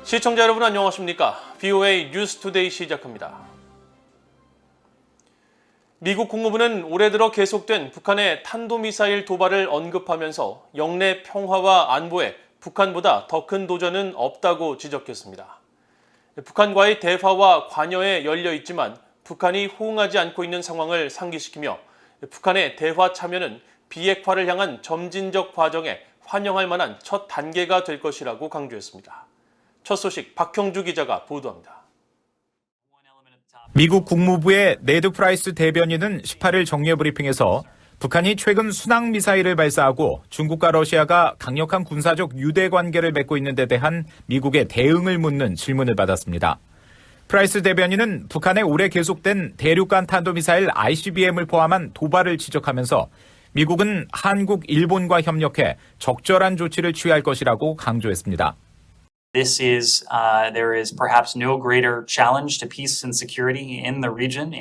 시청자 여러분 안녕하십니까? VOA 뉴스투데이 시작합니다. 미국 국무부는 올해 들어 계속된 북한의 탄도미사일 도발을 언급하면서 영내 평화와 안보에 북한보다 더 큰 도전은 없다고 지적했습니다. 북한과의 대화와 관여에 열려 있지만 북한이 호응하지 않고 있는 상황을 상기시키며 북한의 대화 참여는 비핵화를 향한 점진적 과정에 환영할 만한 첫 단계가 될 것이라고 강조했습니다. 첫 소식 박형주 기자가 보도합니다. 미국 국무부의 네드 프라이스 대변인은 18일 정례 브리핑에서 북한이 최근 순항 미사일을 발사하고 중국과 러시아가 강력한 군사적 유대 관계를 맺고 있는 데 대한 미국의 대응을 묻는 질문을 받았습니다. 프라이스 대변인은 북한의 올해 계속된 대륙간 탄도미사일 ICBM을 포함한 도발을 지적하면서 미국은 한국, 일본과 협력해 적절한 조치를 취할 것이라고 강조했습니다. There is perhaps no greater challenge to peace and security in that region,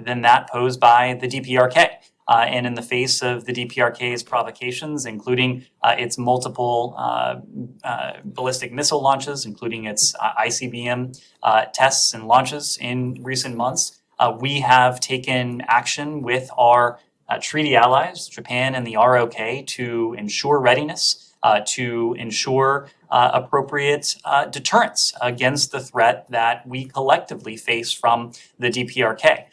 than that posed by the DPRK. And in the face of the DPRK's provocations, including its multiple ballistic missile launches, including its ICBM tests and launches in recent months, we have taken action with our treaty allies, Japan and the ROK, to ensure readiness, to ensure appropriate deterrence against the threat that we collectively face from the DPRK.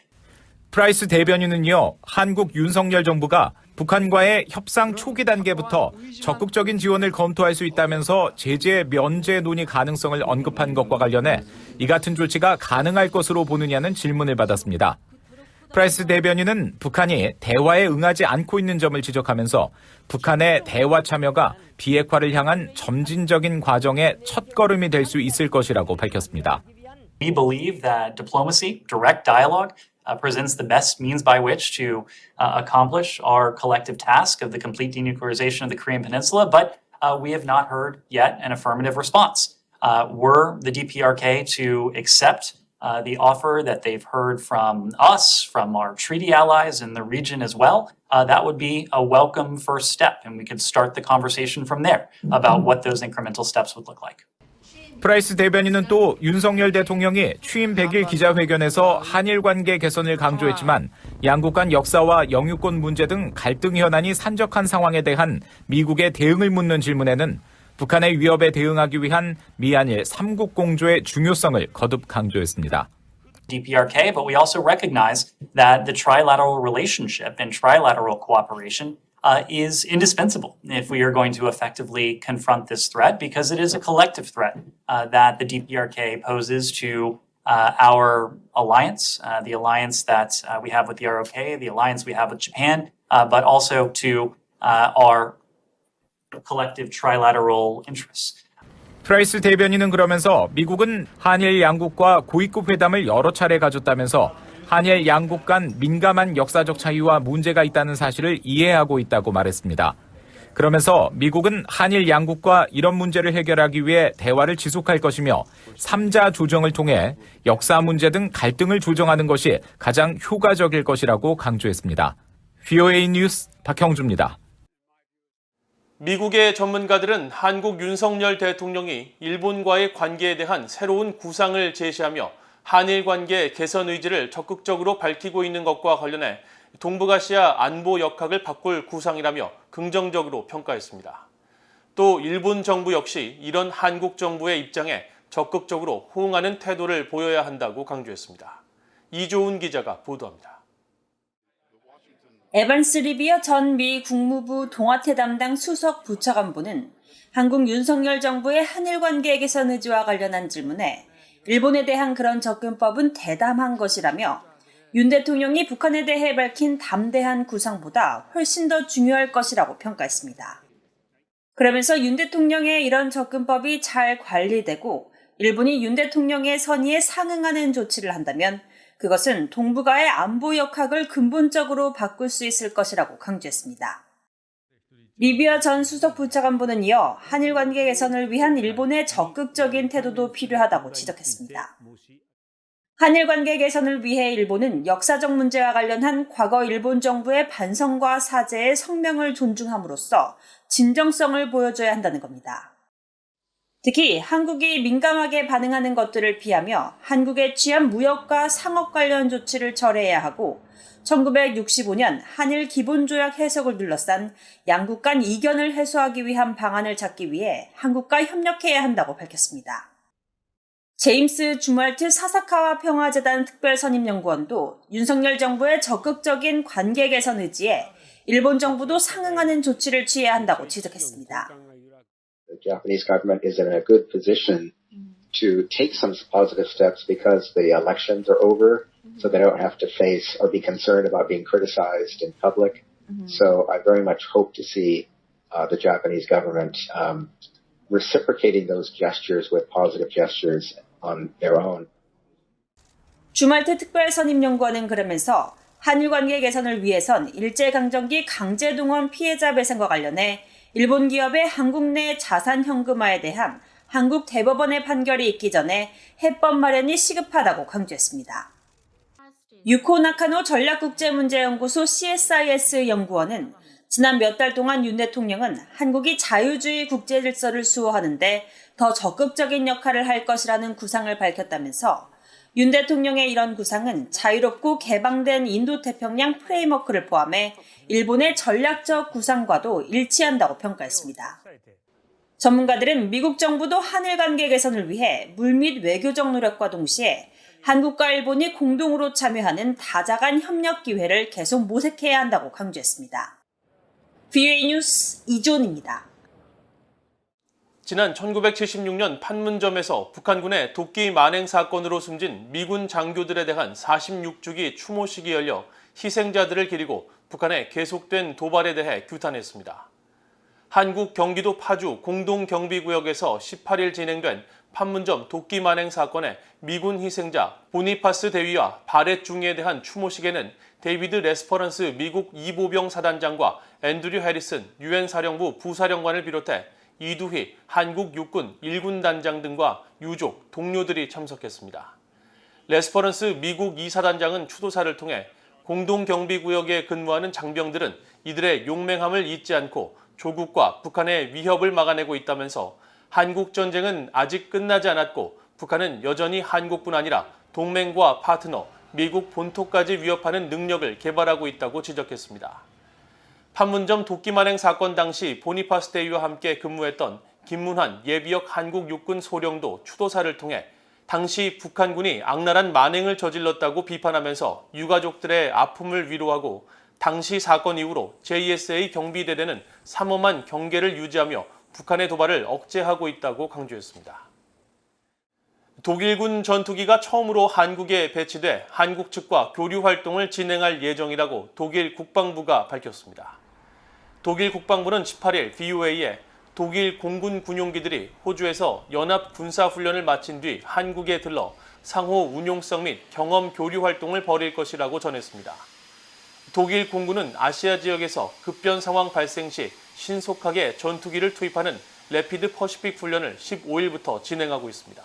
프라이스 대변인은요, 한국 윤석열 정부가 북한과의 협상 초기 단계부터 적극적인 지원을 검토할 수 있다면서 제재 면제 논의 가능성을 언급한 것과 관련해 이 같은 조치가 가능할 것으로 보느냐는 질문을 받았습니다. 프라이스 대변인은 북한이 대화에 응하지 않고 있는 점을 지적하면서 북한의 대화 참여가 비핵화를 향한 점진적인 과정의 첫걸음이 될 수 있을 것이라고 밝혔습니다. We believe that diplomacy, direct dialogue, presents the best means by which to accomplish our collective task of the complete denuclearization of the Korean Peninsula, but we have not heard yet an affirmative response. Were the DPRK to accept the offer that they've heard from us, from our treaty allies in the region as well, that would be a welcome first step, and we could start the conversation from there about what those incremental steps would look like. 프라이스 대변인은 또 윤석열 대통령이 취임 100일 기자회견에서 한일 관계 개선을 강조했지만 양국 간 역사와 영유권 문제 등 갈등 현안이 산적한 상황에 대한 미국의 대응을 묻는 질문에는 북한의 위협에 대응하기 위한 미한일 3국 공조의 중요성을 거듭 강조했습니다. DPRK, but we also recognize that the trilateral relationship and trilateral cooperation is indispensable if we are going to effectively confront this threat, because it is a collective threat that the DPRK poses to our alliance, the alliance that we have with the ROK, the alliance we have with Japan, but also to our collective trilateral interests. 프라이스 대변인은 그러면서 미국은 한일 양국과 고위급 회담을 여러 차례 가졌다면서 한일 양국 간 민감한 역사적 차이와 문제가 있다는 사실을 이해하고 있다고 말했습니다. 그러면서 미국은 한일 양국과 이런 문제를 해결하기 위해 대화를 지속할 것이며 3자 조정을 통해 역사 문제 등 갈등을 조정하는 것이 가장 효과적일 것이라고 강조했습니다. VOA 뉴스 박형주입니다. 미국의 전문가들은 한국 윤석열 대통령이 일본과의 관계에 대한 새로운 구상을 제시하며 한일 관계 개선 의지를 적극적으로 밝히고 있는 것과 관련해 동북아시아 안보 역학을 바꿀 구상이라며 긍정적으로 평가했습니다. 또 일본 정부 역시 이런 한국 정부의 입장에 적극적으로 호응하는 태도를 보여야 한다고 강조했습니다. 이조은 기자가 보도합니다. 에반스 리비어 전 미 국무부 동아태 담당 수석 부차관보는 한국 윤석열 정부의 한일 관계 개선 의지와 관련한 질문에 일본에 대한 그런 접근법은 대담한 것이라며 윤 대통령이 북한에 대해 밝힌 담대한 구상보다 훨씬 더 중요할 것이라고 평가했습니다. 그러면서 윤 대통령의 이런 접근법이 잘 관리되고 일본이 윤 대통령의 선의에 상응하는 조치를 한다면 그것은 동북아의 안보 역학을 근본적으로 바꿀 수 있을 것이라고 강조했습니다. 리비어 전 수석 부차관보는 이어 한일 관계 개선을 위한 일본의 적극적인 태도도 필요하다고 지적했습니다. 한일 관계 개선을 위해 일본은 역사적 문제와 관련한 과거 일본 정부의 반성과 사죄의 성명을 존중함으로써 진정성을 보여줘야 한다는 겁니다. 특히 한국이 민감하게 반응하는 것들을 피하며 한국에 취한 무역과 상업 관련 조치를 철회해야 하고 1965년 한일 기본조약 해석을 둘러싼 양국 간 이견을 해소하기 위한 방안을 찾기 위해 한국과 협력해야 한다고 밝혔습니다. 제임스 주말트 사사카와 평화재단 특별선임연구원도 윤석열 정부의 적극적인 관계 개선 의지에 일본 정부도 상응하는 조치를 취해야 한다고 지적했습니다. The Japanese government is in a good position to take some positive steps because the elections are over, so they don't have to face or be concerned about being criticized in public. So I very much hope to see the Japanese government reciprocating those gestures with positive gestures on their own. 주말트 특별선임연구원은 그러면서 한일 관계 개선을 위해선 일제강점기 강제동원 피해자 배상과 관련해 일본 기업의 한국 내 자산 현금화에 대한 한국 대법원의 판결이 있기 전에 해법 마련이 시급하다고 강조했습니다. 유코 나카노 전략국제문제연구소 CSIS 연구원은 지난 몇 달 동안 윤 대통령은 한국이 자유주의 국제질서를 수호하는데 더 적극적인 역할을 할 것이라는 구상을 밝혔다면서 윤 대통령의 이런 구상은 자유롭고 개방된 인도태평양 프레임워크를 포함해 일본의 전략적 구상과도 일치한다고 평가했습니다. 전문가들은 미국 정부도 한일 관계 개선을 위해 물밑 외교적 노력과 동시에 한국과 일본이 공동으로 참여하는 다자간 협력 기회를 계속 모색해야 한다고 강조했습니다. VOA 뉴스 이존입니다. 지난 1976년 판문점에서 북한군의 도끼 만행 사건으로 숨진 미군 장교들에 대한 46주기 추모식이 열려 희생자들을 기리고 북한의 계속된 도발에 대해 규탄했습니다. 한국 경기도 파주 공동경비구역에서 18일 진행된 판문점 도끼 만행 사건의 미군 희생자 보니파스 대위와 바렛 중위에 대한 추모식에는 데이비드 레스퍼런스 미국 이보병 사단장과 앤드류 해리슨 유엔 사령부 부사령관을 비롯해 이두희 한국 육군 1군 단장 등과 유족, 동료들이 참석했습니다. 레스퍼런스 미국 2사단장은 추도사를 통해 공동경비구역에 근무하는 장병들은 이들의 용맹함을 잊지 않고 조국과 북한의 위협을 막아내고 있다면서 한국 전쟁은 아직 끝나지 않았고 북한은 여전히 한국뿐 아니라 동맹과 파트너, 미국 본토까지 위협하는 능력을 개발하고 있다고 지적했습니다. 판문점 도끼 만행 사건 당시 보니파스 대위와 함께 근무했던 김문환 예비역 한국 육군 소령도 추도사를 통해 당시 북한군이 악랄한 만행을 저질렀다고 비판하면서 유가족들의 아픔을 위로하고 당시 사건 이후로 JSA 경비대대는 삼엄한 경계를 유지하며 북한의 도발을 억제하고 있다고 강조했습니다. 독일군 전투기가 처음으로 한국에 배치돼 한국 측과 교류 활동을 진행할 예정이라고 독일 국방부가 밝혔습니다. 독일 국방부는 18일 VOA에 독일 공군 군용기들이 호주에서 연합 군사훈련을 마친 뒤 한국에 들러 상호 운용성 및 경험 교류 활동을 벌일 것이라고 전했습니다. 독일 공군은 아시아 지역에서 급변 상황 발생 시 신속하게 전투기를 투입하는 레피드 퍼시픽 훈련을 15일부터 진행하고 있습니다.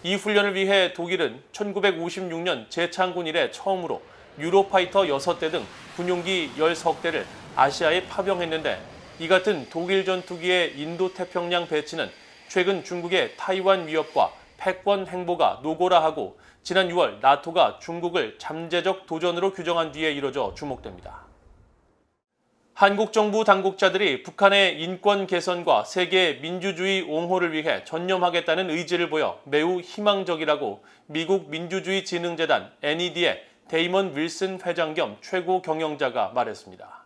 이 훈련을 위해 독일은 1956년 재창군 이래 처음으로 유로파이터 6대 등 군용기 13대를 아시아에 파병했는데 이 같은 독일 전투기의 인도태평양 배치는 최근 중국의 타이완 위협과 패권 행보가 노골화하고 지난 6월 나토가 중국을 잠재적 도전으로 규정한 뒤에 이뤄져 주목됩니다. 한국 정부 당국자들이 북한의 인권 개선과 세계 민주주의 옹호를 위해 전념하겠다는 의지를 보여 매우 희망적이라고 미국 민주주의진흥재단 NED의 데이먼 윌슨 회장 겸 최고 경영자가 말했습니다.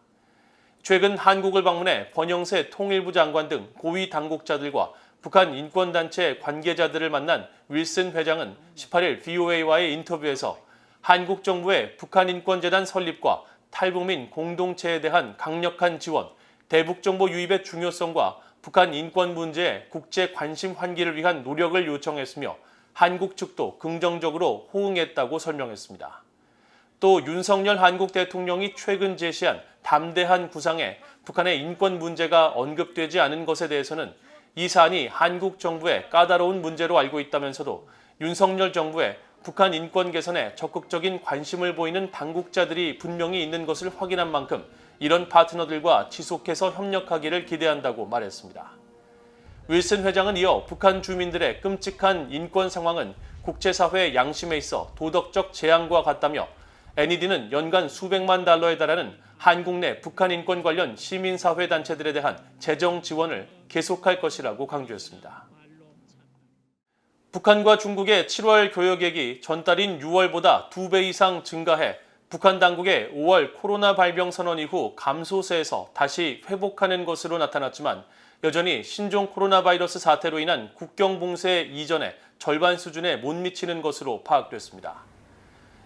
최근 한국을 방문해 권영세 통일부 장관 등 고위 당국자들과 북한 인권단체 관계자들을 만난 윌슨 회장은 18일 VOA와의 인터뷰에서 한국 정부의 북한인권재단 설립과 탈북민 공동체에 대한 강력한 지원, 대북정보 유입의 중요성과 북한 인권 문제의 국제 관심 환기를 위한 노력을 요청했으며 한국 측도 긍정적으로 호응했다고 설명했습니다. 또 윤석열 한국 대통령이 최근 제시한 담대한 구상에 북한의 인권 문제가 언급되지 않은 것에 대해서는 이 사안이 한국 정부의 까다로운 문제로 알고 있다면서도 윤석열 정부의 북한 인권 개선에 적극적인 관심을 보이는 당국자들이 분명히 있는 것을 확인한 만큼 이런 파트너들과 지속해서 협력하기를 기대한다고 말했습니다. 윌슨 회장은 이어 북한 주민들의 끔찍한 인권 상황은 국제사회 양심에 있어 도덕적 재앙과 같다며 NED는 연간 수백만 달러에 달하는 한국 내 북한 인권 관련 시민사회 단체들에 대한 재정 지원을 계속할 것이라고 강조했습니다. 북한과 중국의 7월 교역액이 전달인 6월보다 2배 이상 증가해 북한 당국의 5월 코로나 발병 선언 이후 감소세에서 다시 회복하는 것으로 나타났지만 여전히 신종 코로나 바이러스 사태로 인한 국경 봉쇄 이전의 절반 수준에 못 미치는 것으로 파악됐습니다.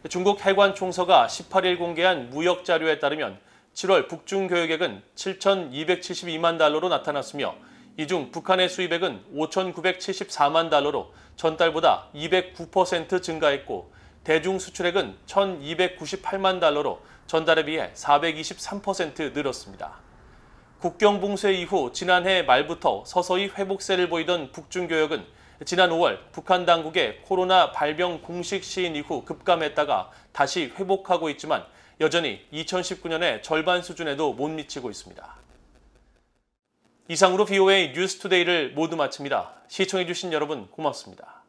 중국 해관총서가 18일 공개한 무역 자료에 따르면 7월 북중 교역액은 7,272만 달러로 나타났으며 이 중 북한의 수입액은 5,974만 달러로 전달보다 209% 증가했고 대중 수출액은 1,298만 달러로 전달에 비해 423% 늘었습니다. 국경 봉쇄 이후 지난해 말부터 서서히 회복세를 보이던 북중 교역은 지난 5월 북한 당국의 코로나 발병 공식 시인 이후 급감했다가 다시 회복하고 있지만 여전히 2019년의 절반 수준에도 못 미치고 있습니다. 이상으로 VOA 뉴스투데이를 모두 마칩니다. 시청해주신 여러분 고맙습니다.